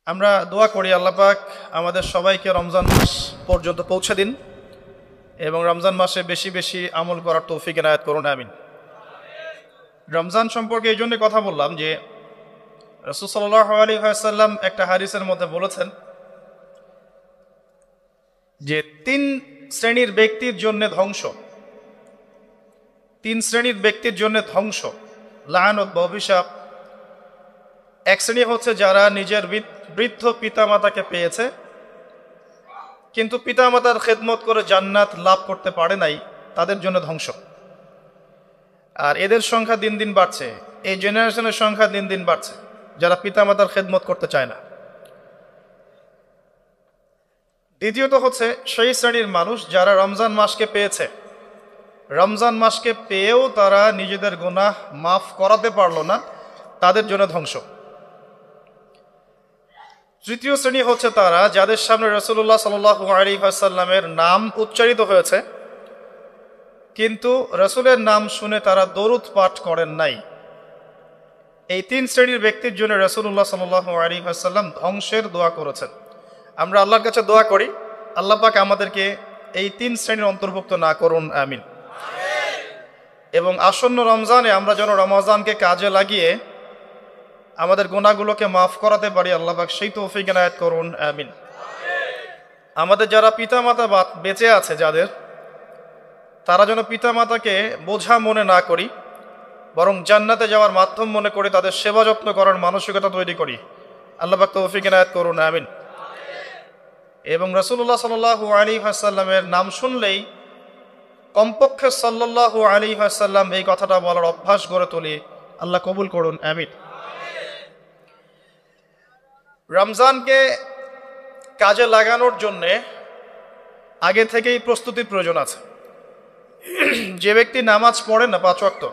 আমরা দোয়া করি আল্লাহ পাক আমাদের সবাইকে রমজান মাস পর্যন্ত পৌঁছে দিন এবং রমজান মাসে বেশি বেশি আমল করার তৌফিক এনায়েত করুন, আমিন। রমজান সম্পর্কে এই জন্য কথা বললাম যে রাসূল সাল্লাল্লাহু আলাইহি ওয়াসাল্লাম একটা হাদিসের মধ্যে বলেছেন যে তিন শ্রেণীর ব্যক্তির জন্য ধ্বংস, তিন শ্রেণীর ব্যক্তির জন্য ধ্বংস, লাআনত বা অভিশাপ। এক শ্রেণী হচ্ছে যারা নিজের বৃদ্ধ পিতামাতাকে পেয়েছে কিন্তু পিতামাতার খেদমত করে জান্নাত লাভ করতে পারে নাই, তাদের জন্য ধ্বংস। আর এদের সংখ্যা দিন দিন বাড়ছে, এই জেনারেশনের সংখ্যা দিন দিন বাড়ছে যারা পিতামাতার খেদমত করতে চায় না। দ্বিতীয়ত হচ্ছে সেই শ্রেণীর মানুষ যারা রমজান মাসকে পেয়েছে, রমজান মাসকে পেয়েও তারা নিজেদের গুনাহ মাফ করাতে পারল না, তাদের জন্য ধ্বংস। তৃতীয় শ্রেণী হচ্ছে তারা যাদের সামনে রাসূলুল্লাহ সাল্লাল্লাহু আলাইহি ওয়াসাল্লামের নাম উচ্চারিত হয়েছে কিন্তু রাসূলের নাম শুনে তারা দরুদ পাঠ করেন নাই। এই তিন শ্রেণীর ব্যক্তির জন্য রাসূলুল্লাহ সাল্লাল্লাহু আলাইহি ওয়াসাল্লাম ধ্বংসের দোয়া করেছেন। আমরা আল্লাহর কাছে দোয়া করি আল্লাহ পাক আমাদেরকে এই তিন শ্রেণীর অন্তর্ভুক্ত না করুন, আমিন। এবং আসন্ন রমজানে আমরা যেন রমজানকে কাজে লাগিয়ে আমাদের গুনাহগুলোকে মাফ করাতে পারি, আল্লাহ পাক সেই তৌফিক এনায়েত করুন, আমিন। আমাদের যারা পিতামাতা বেঁচে আছে যাদের, তারা যেন পিতামাতাকে বোঝা মনে না করি, বরং জান্নাতে যাওয়ার মাধ্যম মনে করে তাদের সেবা যত্ন করার মানসিকতা তৈরি করি, আল্লাহ পাক তৌফিক এনায়েত করুন, আমিন। এবং রাসূলুল্লাহ সাল্লাল্লাহু আলাইহি ওয়াসাল্লামের নাম শুনলেই কমপক্ষে সাল্লাল্লাহু আলাইহি ওয়াসাল্লাম এই কথাটা বলার অভ্যাস গড়ে তুলি, আল্লাহ কবুল করুন, আমিন। রমজানকে কাজে লাগানোর জন্যে আগে থেকেই প্রস্তুতির প্রয়োজন আছে। যে ব্যক্তি নামাজ পড়ে না 5 ওয়াক্ত,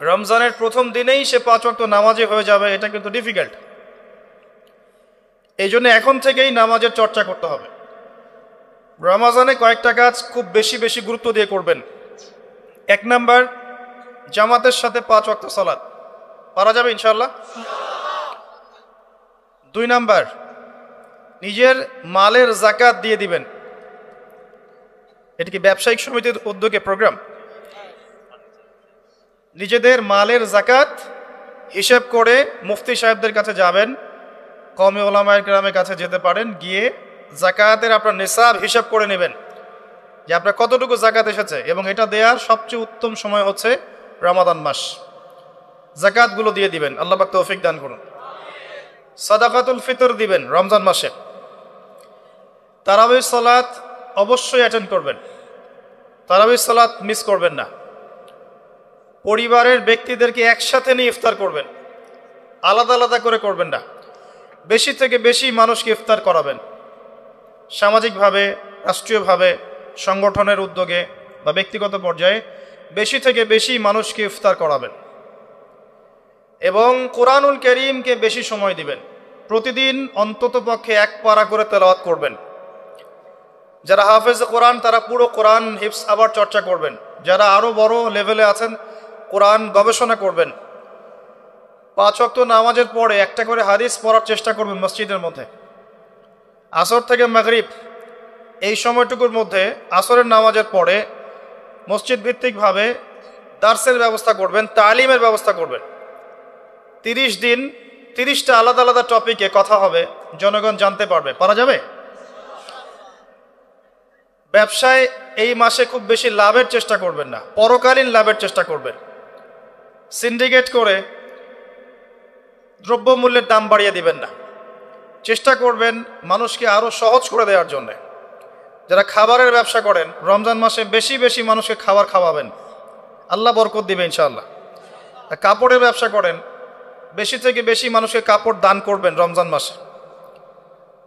রমজানের প্রথম দিনেই সে 5 ওয়াক্ত নামাজি হয়ে যাবে, এটা কিন্তু ডিফিকাল্ট। এই জন্য এখন থেকেই নামাজের চর্চা করতে হবে। রমজানে কয়েকটা কাজ খুব বেশি বেশি গুরুত্ব দিয়ে করবেন। 1 নাম্বার, জামাতের সাথে 5 ওয়াক্ত সালাত পারা যাবে ইনশাআল্লাহ। 2 নাম্বার, নিজের মালের যাকাত দিয়ে দিবেন। এটা কি ব্যবসায়িক সমিতির উদ্যোগে প্রোগ্রাম? নিজেদের মালের যাকাত হিসাব করে মুফতি সাহেবদের কাছে যাবেন, কওমি উলামায়ে কেরামের কাছে যেতে পারেন, গিয়ে যাকাতের আপনার নিসাব হিসাব করে নেবেন যে আপনার কতটুকু যাকাত এসেছে। এবং এটা দেওয়ার সবচেয়ে উত্তম সময় হচ্ছে রমাদান মাস। যাকাতগুলো দিয়ে দিবেন, আল্লাহ পাক তৌফিক দান করুন। সাদাকাতুল ফিতর দিবেন রমজান মাসে। তারাবির সালাত অবশ্যই অ্যাটেন্ড করবেন, তারাবির সালাত মিস করবেন না। পরিবারের ব্যক্তিদেরকে একসাথে নিয়ে ইফতার করবেন, আলাদা আলাদা করে করবেন না। বেশি থেকে বেশি মানুষকে ইফতার করাবেন, সামাজিকভাবে, রাষ্ট্রীয়ভাবে, সংগঠনের উদ্যোগে বা ব্যক্তিগত পর্যায়ে বেশি থেকে বেশি মানুষকে ইফতার করাবেন। এবং কোরআনুল কারীমকে বেশি সময় দিবেন। প্রতিদিন অন্তত পক্ষে 1 পারা করে তেলাওয়াত করবেন। যারা হাফেজ কোরআন তারা পুরো কোরআন হিফজ আবার চর্চা করবেন। যারা আরও বড় লেভেলে আছেন কোরআন গবেষণা করবেন। 5 ওয়াক্ত নামাজের পরে একটা করে হাদিস পড়ার চেষ্টা করবেন মসজিদের মধ্যে। আসর থেকে মাগরিব এই সময়টুকুর মধ্যে আসরের নামাজের পরে মসজিদ ভিত্তিকভাবে দার্সের ব্যবস্থা করবেন, তালিমের ব্যবস্থা করবেন। 30 দিন 30টা আলাদা আলাদা টপিকে কথা হবে, জনগণ জানতে পারবে। পারা যাবে? ব্যবসায় এই মাসে খুব বেশি লাভের চেষ্টা করবেন না, পরকালীন লাভের চেষ্টা করবেন। সিন্ডিকেট করে দ্রব্যমূল্যের দাম বাড়িয়ে দিবেন না। চেষ্টা করবেন মানুষকে আরও সহজ করে দেওয়ার জন্য। যারা খাবারের ব্যবসা করেন রমজান মাসে বেশি বেশি মানুষকে খাবার খাওয়াবেন, আল্লাহ বরকত দিবে ইনশাআল্লাহ। কাপড়ের ব্যবসা করেন, বেশি থেকে বেশি মানুষকে কাপড় দান করবেন রমজান মাসে।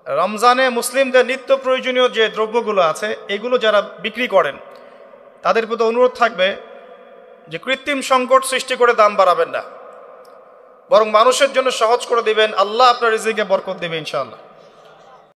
রমজানে মুসলিমদের নিত্য প্রয়োজনীয় যে দ্রব্যগুলো আছে এগুলো যারা বিক্রি করেন তাদের প্রতি অনুরোধ থাকবে যে কৃত্রিম সংকট সৃষ্টি করে দাম বাড়াবেন না, বরং মানুষের জন্য সহজ করে দিবেন। আল্লাহ আপনার রিজিকে বরকত দেবে ইনশাআল্লাহ।